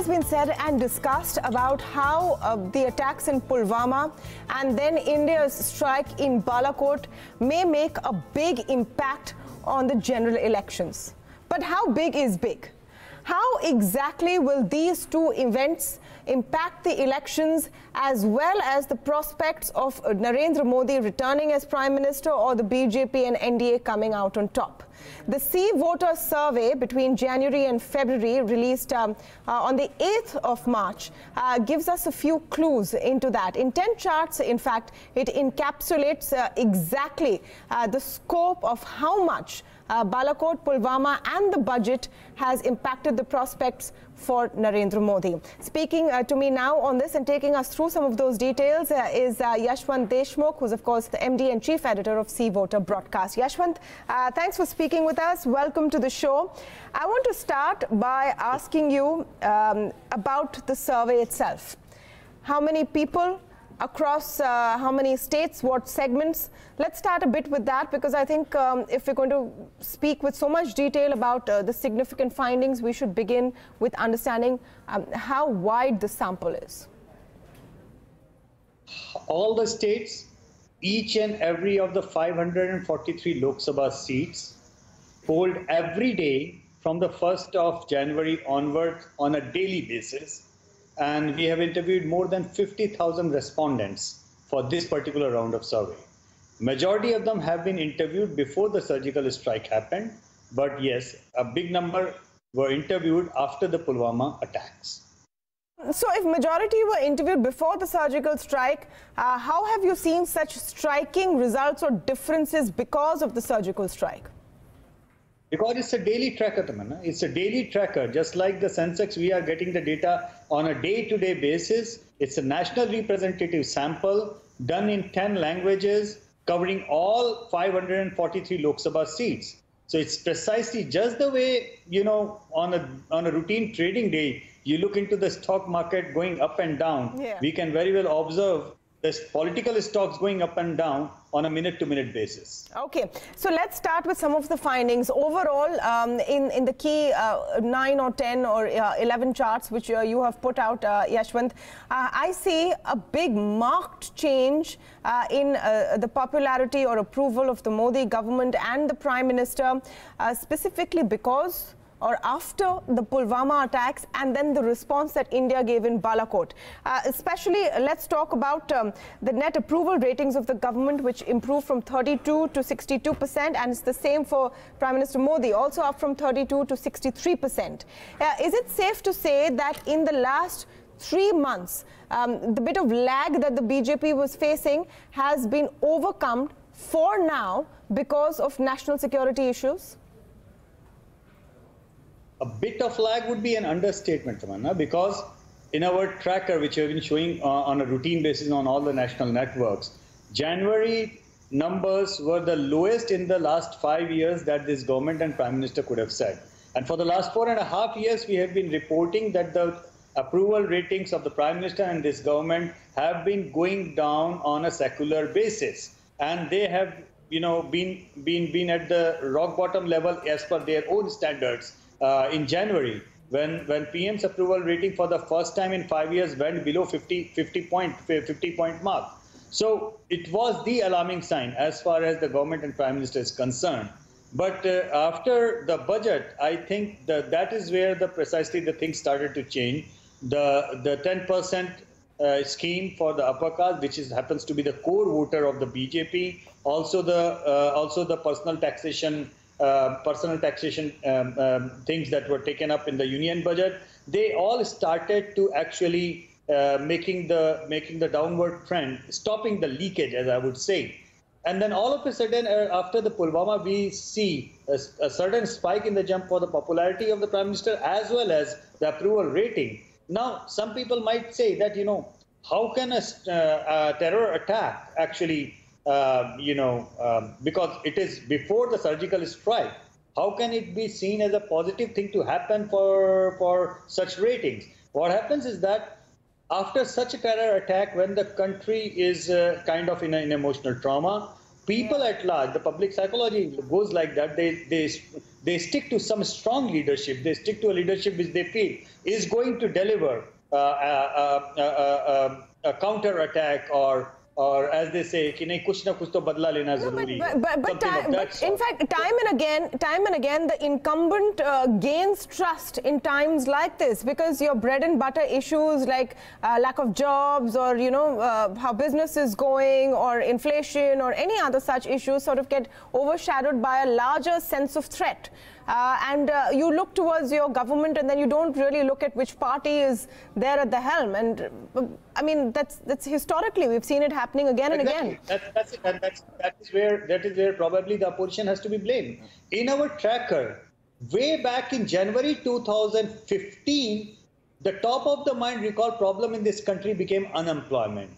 has been said and discussed about how the attacks in Pulwama and then India's strike in Balakot may make a big impact on the general elections. But how big is big? How exactly will these two events impact the elections as well as the prospects of Narendra Modi returning as Prime Minister or the BJP and NDA coming out on top? The C Voter survey between January and February, released on the 8th of March, gives us a few clues into that. In 10 charts, in fact, it encapsulates exactly the scope of how much Balakot, Pulwama and the budget has impacted the prospects for Narendra Modi. Speaking to me now on this and taking us through some of those details is Yashwant Deshmukh, who's of course the MD and Chief Editor of C Voter Broadcast. Yashwant, thanks for speaking with us. Welcome to the show. I want to start by asking you about the survey itself. How many people across how many states, what segments? Let's start a bit with that, because I think if we're going to speak with so much detail about the significant findings, we should begin with understanding how wide the sample is. All the states, each and every of the 543 Lok Sabha seats, polled every day from the 1st of January onward on a daily basis. And we have interviewed more than 50,000 respondents for this particular round of survey. Majority of them have been interviewed before the surgical strike happened, but yes, a big number were interviewed after the Pulwama attacks. So if majority were interviewed before the surgical strike, how have you seen such striking results or differences because of the surgical strike? Because it's a daily tracker, Tamanna. It's a daily tracker. Just like the Sensex, we are getting the data on a day-to-day basis. It's a national representative sample done in 10 languages, covering all 543 Lok Sabha seats. So it's precisely just the way, you know, on a routine trading day, you look into the stock market going up and down. Yeah. We can very well observe the political stocks going up and down on a minute-to-minute basis. Okay, so let's start with some of the findings. Overall, in the key 9 or 10 or 11 charts which you have put out, Yashwant, I see a big marked change in the popularity or approval of the Modi government and the Prime Minister, specifically because or after the Pulwama attacks and then the response that India gave in Balakot. Especially, let's talk about the net approval ratings of the government, which improved from 32 to 62%, and it's the same for Prime Minister Modi, also up from 32 to 63%. Is it safe to say that in the last 3 months, the bit of lag that the BJP was facing has been overcome for now because of national security issues? A bit of lag would be an understatement, Tamanna, because in our tracker, which we have been showing on a routine basis on all the national networks, January numbers were the lowest in the last 5 years that this government and Prime Minister could have said. And for the last 4.5 years, we have been reporting that the approval ratings of the Prime Minister and this government have been going down on a secular basis. And they have, you know, been at the rock bottom level as per their own standards. In January, when PM's approval rating for the first time in 5 years went below 50 point mark. So it was the alarming sign as far as the government and Prime Minister is concerned. But after the budget, I think that is where precisely the things started to change. The 10% scheme for the upper caste, which happens to be the core voter of the BJP, also the personal taxation things that were taken up in the union budget, they all started to actually making the downward trend, stopping the leakage, as I would say. And then all of a sudden, after the Pulwama, we see a sudden spike in the jump for the popularity of the Prime Minister as well as the approval rating. Now, some people might say that, you know, how can a terror attack actually because it is before the surgical strike, how can it be seen as a positive thing to happen for such ratings? What happens is that after such a terror attack, when the country is kind of in an emotional trauma, people at large, the public psychology goes like that. they stick to some strong leadership. They stick to a leadership which they feel is going to deliver a counter attack, or as they say, कि नहीं कुछ ना कुछ तो बदला लेना ज़रूरी है. But in fact, time and again, the incumbent gains trust in times like this, because your bread and butter issues like lack of jobs, or how business is going, or inflation, or any other such issues sort of get overshadowed by a larger sense of threat. And you look towards your government, and then you don't really look at which party is there at the helm. And I mean, that's historically we've seen it happening again and again. That's it. And that is where probably the opposition has to be blamed. In our tracker, way back in January 2015, the top of the mind recall problem in this country became unemployment.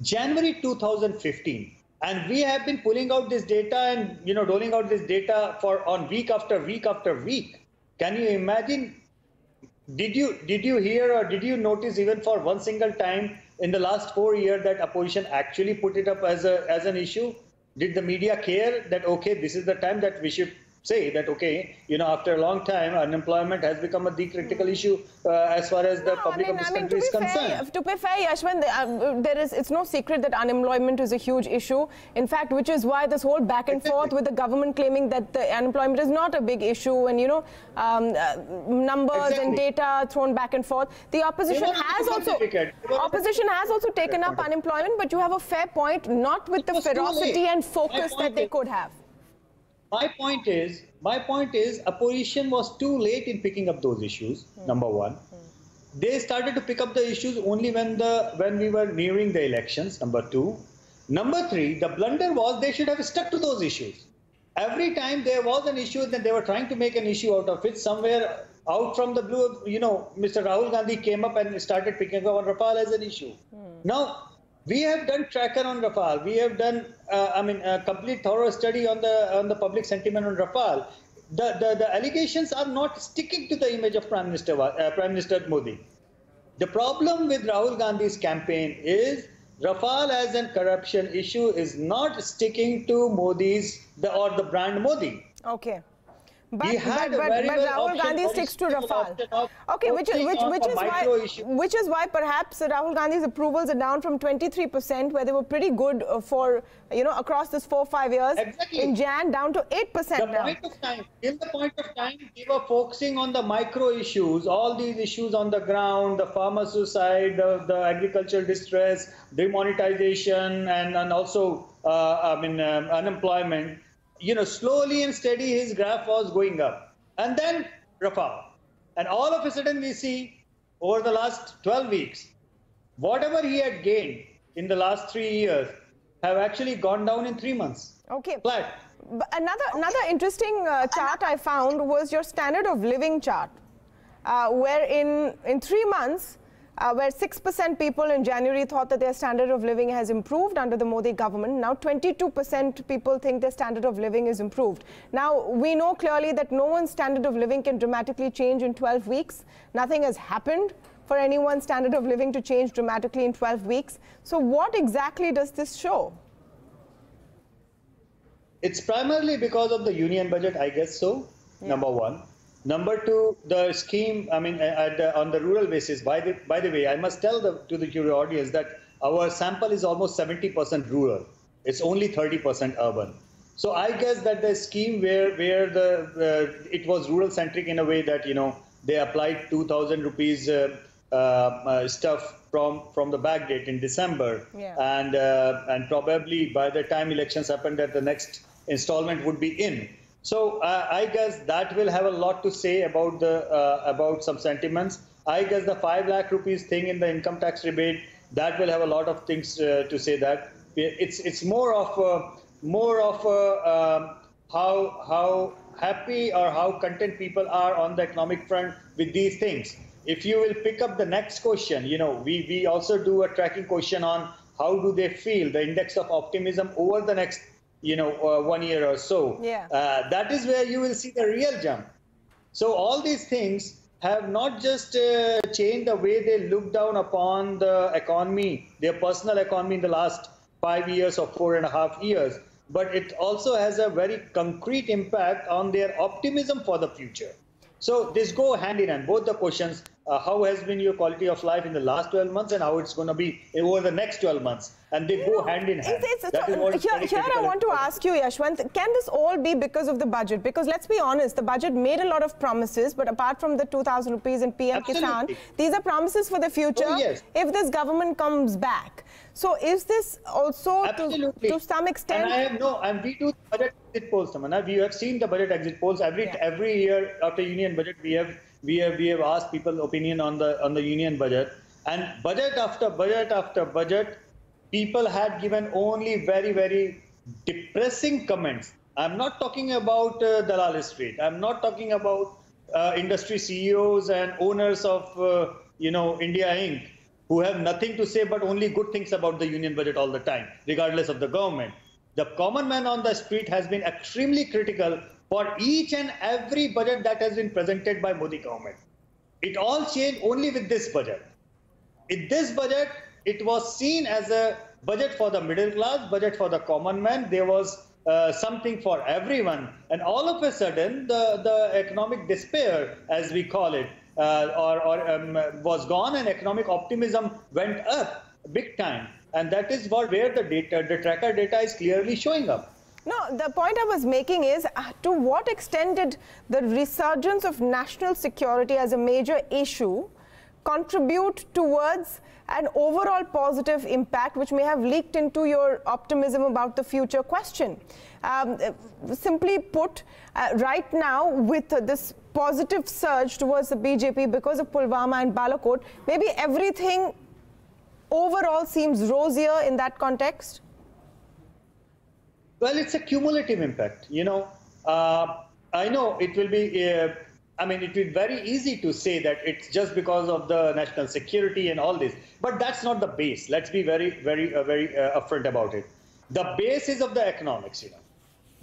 January 2015. And we have been pulling out this data and doling out this data on week after week after week. Can you imagine? Did you hear or did you notice even for one single time in the last 4 years that opposition actually put it up as an issue? Did the media care that okay, this is the time that we should say that okay, after a long time, unemployment has become a critical issue as far as the public of this country is concerned. To be fair, Yashwant, it's no secret that unemployment is a huge issue. In fact, which is why this whole back and forth with the government claiming that the unemployment is not a big issue, and numbers and data thrown back and forth. The opposition has also taken up unemployment, but you have a fair point, not with the ferocity and focus that they could have. My point is, opposition was too late in picking up those issues. Number one, they started to pick up the issues only when we were nearing the elections. Number two, number three, the blunder was they should have stuck to those issues. Every time there was an issue, then they were trying to make an issue out of it. Somewhere out from the blue, Mr. Rahul Gandhi came up and started picking up on Rafale as an issue. Now, we have done tracker on Rafale. We have done, a complete thorough study on the public sentiment on Rafale. The allegations are not sticking to the image of Prime Minister Modi. The problem with Rahul Gandhi's campaign is Rafale as a corruption issue is not sticking to the brand Modi. Okay. But Rahul Gandhi sticks to Rafale. Okay, which is why perhaps Rahul Gandhi's approvals are down from 23%, where they were pretty good for across this 4 or 5 years, in Jan down to 8% now. Till the point of time, we were focusing on the micro issues, all these issues on the ground, the farmer suicide, the agricultural distress, demonetization, and also unemployment. Slowly and steady, his graph was going up. And then Rafale. And all of a sudden we see over the last 12 weeks, whatever he had gained in the last 3 years have actually gone down in 3 months. Okay. Flat. Another interesting chart I found was your standard of living chart, where in 3 months, where 6% people in January thought that their standard of living has improved under the Modi government. Now 22% people think their standard of living is improved. Now we know clearly that no one's standard of living can dramatically change in 12 weeks. Nothing has happened for anyone's standard of living to change dramatically in 12 weeks. So what exactly does this show? It's primarily because of the union budget, I guess so, number one. Number two, the scheme, on the rural basis, by the way, I must tell to the curious audience that our sample is almost 70% rural. It's only 30% urban. So I guess that the scheme where it was rural centric in a way that, they applied 2,000 rupees stuff from the back date in December. And probably by the time elections happened, that the next installment would be in. So I guess that will have a lot to say about some sentiments. I guess the 5 lakh rupees thing in the income tax rebate, that will have a lot of things to say. That it's more of how happy or how content people are on the economic front with these things. If you will pick up the next question, we also do a tracking question on how do they feel, the index of optimism over the next 1 year or so. That is where you will see the real jump. So all these things have not just changed the way they look down upon the economy, their personal economy in the last 5 years or 4.5 years, but it also has a very concrete impact on their optimism for the future. So this go hand in hand, both the questions, how has been your quality of life in the last 12 months and how it's going to be over the next 12 months. And they go hand in hand. Here I want to ask you, Yashwant, can this all be because of the budget? Because let's be honest, the budget made a lot of promises, but apart from the 2,000 rupees in PM Kisan, these are promises for the future if this government comes back. So is this also to some extent? And we do the budget exit polls, Tamanna. We have seen the budget exit polls every year after union budget. We have asked people's opinion on the union budget, and budget after budget after budget, people had given only very, very depressing comments. I'm not talking about Dalal Street. I'm not talking about industry CEOs and owners of India Inc., who have nothing to say but only good things about the union budget all the time, regardless of the government. The common man on the street has been extremely critical for each and every budget that has been presented by Modi government. It all changed only with this budget. In this budget, it was seen as a budget for the middle class, budget for the common man. There was something for everyone. And all of a sudden, the economic despair, as we call it, was gone, and economic optimism went up big time. And that is where the tracker data is clearly showing up. No, the point I was making is, to what extent did the resurgence of national security as a major issue contribute towards an overall positive impact, which may have leaked into your optimism about the future question? Simply put, right now, with this positive surge towards the BJP because of Pulwama and Balakot, maybe everything overall seems rosier in that context? Well, it's a cumulative impact. I know it will be, it will be very easy to say that it's just because of the national security and all this, but that's not the base. Let's be very, very, very upfront about it. The basis of the economics,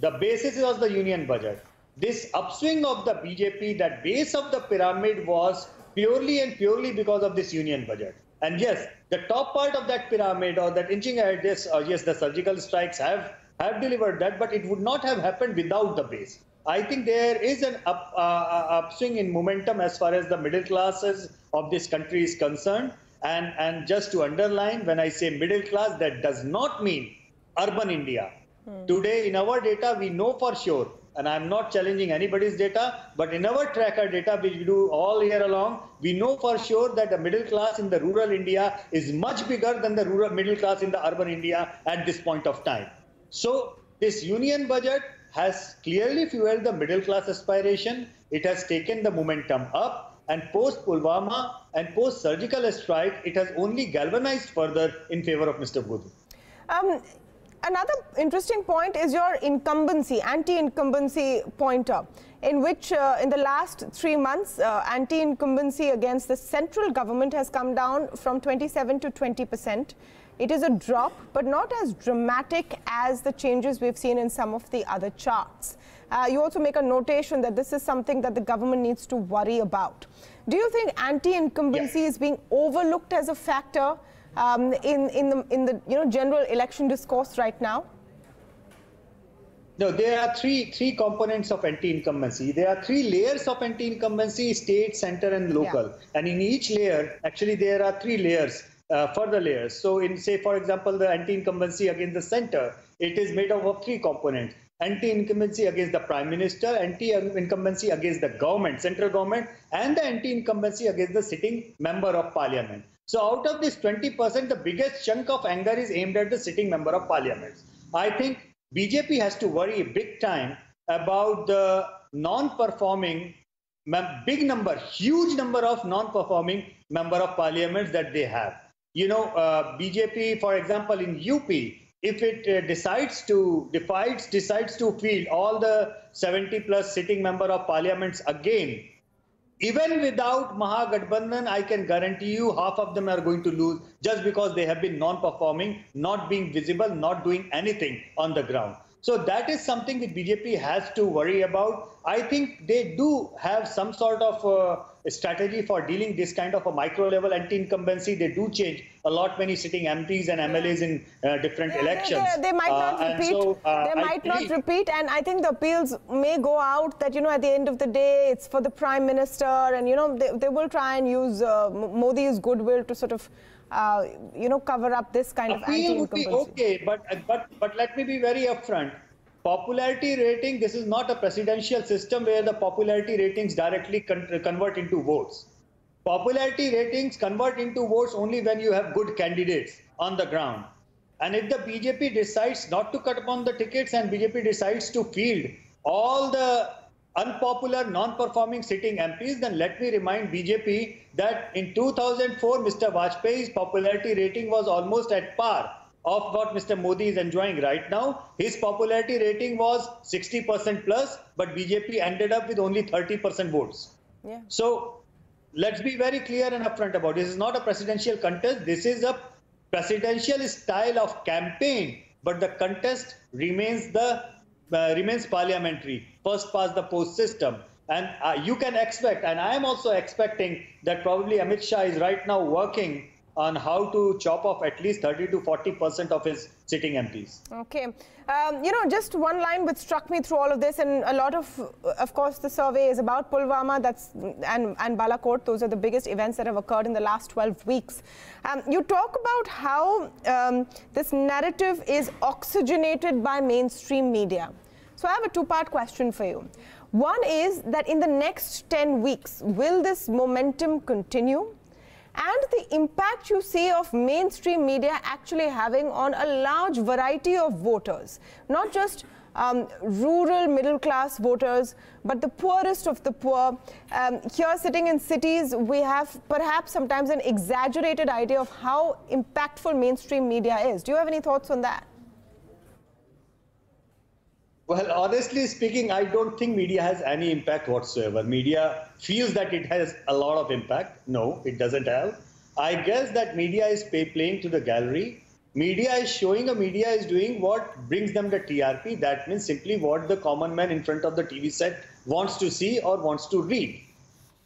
the basis of the union budget. This upswing of the BJP, that base of the pyramid was purely and purely because of this union budget. And yes, the top part of that pyramid, or that inching ahead, yes, the surgical strikes have delivered that, but it would not have happened without the base. I think there is an upswing in momentum as far as the middle classes of this country is concerned. And just to underline, when I say middle class, that does not mean urban India. Today, in our data, we know for sure, and I'm not challenging anybody's data, but in our tracker data, which we do all year along, we know for sure that the middle class in the rural India is much bigger than the rural middle class in the urban India at this point of time. So this union budget has clearly fueled the middle class aspiration. It has taken the momentum up, and post Pulwama and post surgical strike, it has only galvanized further in favor of Mr. Modi. Another interesting point is your incumbency, anti-incumbency pointer, in which in the last 3 months, anti-incumbency against the central government has come down from 27 to 20%. It is a drop, but not as dramatic as the changes we've seen in some of the other charts. You also make a notation that this is something that the government needs to worry about. Do you think anti-incumbency is being overlooked as a factor in the general election discourse right now? No, there are three components of anti-incumbency. There are 3 layers of anti-incumbency: state, center, and local. And in each layer, actually, there are 3 layers, further layers. So in, say, for example, the anti-incumbency against the center, it is made up of 3 components: anti-incumbency against the Prime Minister, anti-incumbency against the government, central government, and the anti-incumbency against the sitting member of parliament. So out of this 20%, the biggest chunk of anger is aimed at the sitting member of parliament. I think BJP has to worry big time about the non-performing, huge number of non-performing member of parliaments that they have. BJP, for example, in UP, if it decides to field all the 70+ sitting member of parliaments again, even without Mahagathbandhan, I can guarantee you half of them are going to lose just because they have been non-performing, not being visible, not doing anything on the ground. So that is something that BJP has to worry about. I think they do have some sort of strategy for dealing this kind of a micro-level anti-incumbency. They do change a lot many sitting MPs and MLAs in different elections. They might not repeat. So, they might not repeat, and I think the appeals may go out that, at the end of the day, it's for the Prime Minister, and, they will try and use Modi's goodwill to sort of, cover up this kind of anti-incumbency. Would be okay, but let me be very upfront. Popularity rating, this is not a presidential system where the popularity ratings directly convert into votes. Popularity ratings convert into votes only when you have good candidates on the ground. And if the BJP decides not to cut upon the tickets and BJP decides to field all the unpopular, non-performing sitting MPs, then let me remind BJP that in 2004, Mr. Vajpayee's popularity rating was almost at par of what Mr. Modi is enjoying right now. His popularity rating was 60% plus, but BJP ended up with only 30% votes. Yeah. So let's be very clear and upfront about it. This is not a presidential contest. This is a presidential style of campaign, but the contest remains parliamentary, first past the post system. And you can expect, and I am also expecting that probably Amit Shah is right now working on how to chop off at least 30 to 40% of his sitting MPs. Okay. Just one line which struck me through all of this, and a lot of course, the survey is about Pulwama and Balakot. Those are the biggest events that have occurred in the last 12 weeks. You talk about how this narrative is oxygenated by mainstream media. So I have a two-part question for you. One is that in the next 10 weeks, will this momentum continue? And the impact you see of mainstream media actually having on a large variety of voters, not just rural middle-class voters, but the poorest of the poor. Here, sitting in cities, we have perhaps sometimes an exaggerated idea of how impactful mainstream media is. Do you have any thoughts on that? Well, honestly speaking, I don't think media has any impact whatsoever. Media feels that it has a lot of impact. No, it doesn't have. I guess that media is playing to the gallery. Media is doing what brings them the TRP. That means simply what the common man in front of the TV set wants to see or wants to read.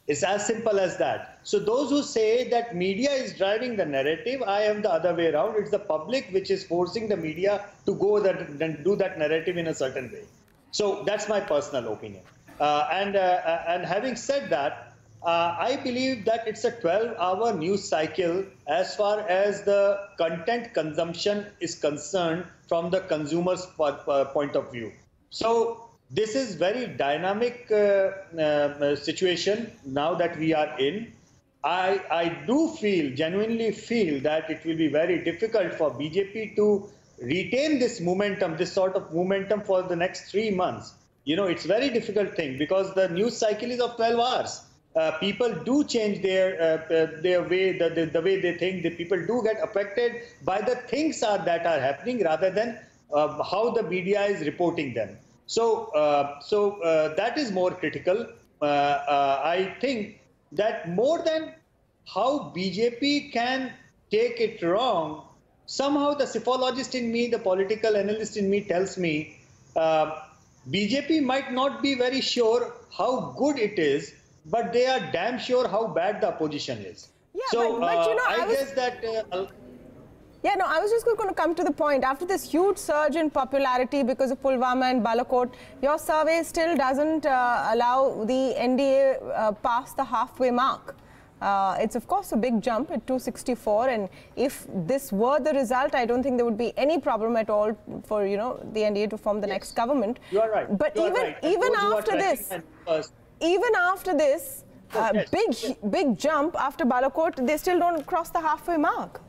It's as simple as that. So those who say that media is driving the narrative, I am the other way around. It's the public which is forcing the media to go and do that narrative in a certain way. So that's my personal opinion. And having said that, I believe that it's a 12-hour news cycle as far as the content consumption is concerned from the consumer's point of view. So this is very dynamic situation now that we are in. I do genuinely feel that it will be very difficult for BJP to retain this momentum, this sort of momentum for the next 3 months. It's a very difficult thing because the news cycle is of 12 hours. People do change their way, the way they think. The people do get affected by the things that are happening rather than how the media is reporting them. So that is more critical. I think that more than how BJP can take it wrong, somehow the psephologist in me, the political analyst in me tells me BJP might not be very sure how good it is, but they are damn sure how bad the opposition is. Yeah, so I guess that... Yeah, no, I was just going to come to the point. After this huge surge in popularity because of Pulwama and Balakot, your survey still doesn't allow the NDA past the halfway mark. It's, of course, a big jump at 264. And if this were the result, I don't think there would be any problem at all for, the NDA to form the next government. You are right. But even after this big jump after Balakot, they still don't cross the halfway mark.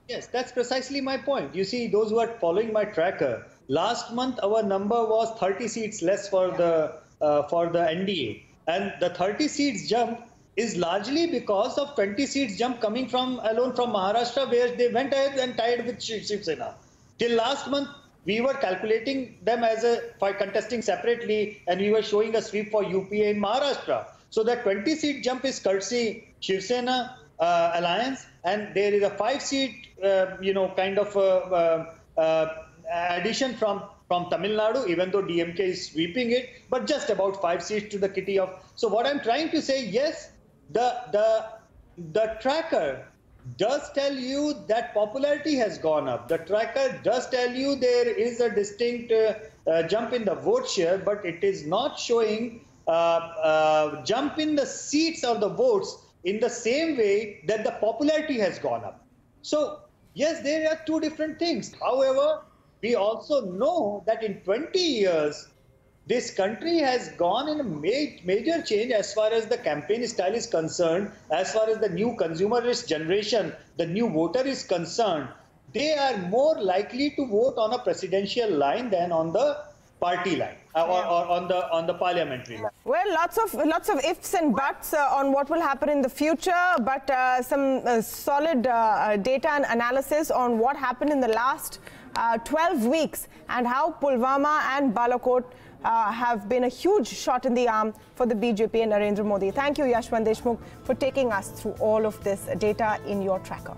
Yes, that's precisely my point. You see, those who are following my tracker, last month our number was 30 seats less for the NDA, and the 30 seats jump is largely because of 20 seats jump coming alone from Maharashtra, where they went ahead and tied with Shiv Sena. Till last month, we were calculating them as contesting separately, and we were showing a sweep for UPA in Maharashtra. So that 20-seat jump is courtesy Shiv Sena alliance, and there is a 5-seat, addition from from Tamil Nadu, even though DMK is sweeping it, but just about 5 seats to the kitty of. So what I'm trying to say, yes, the tracker does tell you that popularity has gone up. The tracker does tell you there is a distinct jump in the vote share, but it is not showing jump in the seats or the votes in the same way that the popularity has gone up. So yes, there are two different things. However, we also know that in 20 years, this country has gone in a major change as far as the campaign style is concerned, as far as the new consumerist generation, the new voter is concerned. They are more likely to vote on a presidential line than on the party line or on the parliamentary line. Well, lots of ifs and buts on what will happen in the future, but some solid data and analysis on what happened in the last 12 weeks and how Pulwama and Balakot have been a huge shot in the arm for the BJP and Narendra Modi. Thank you, Yashwant Deshmukh, for taking us through all of this data in your tracker.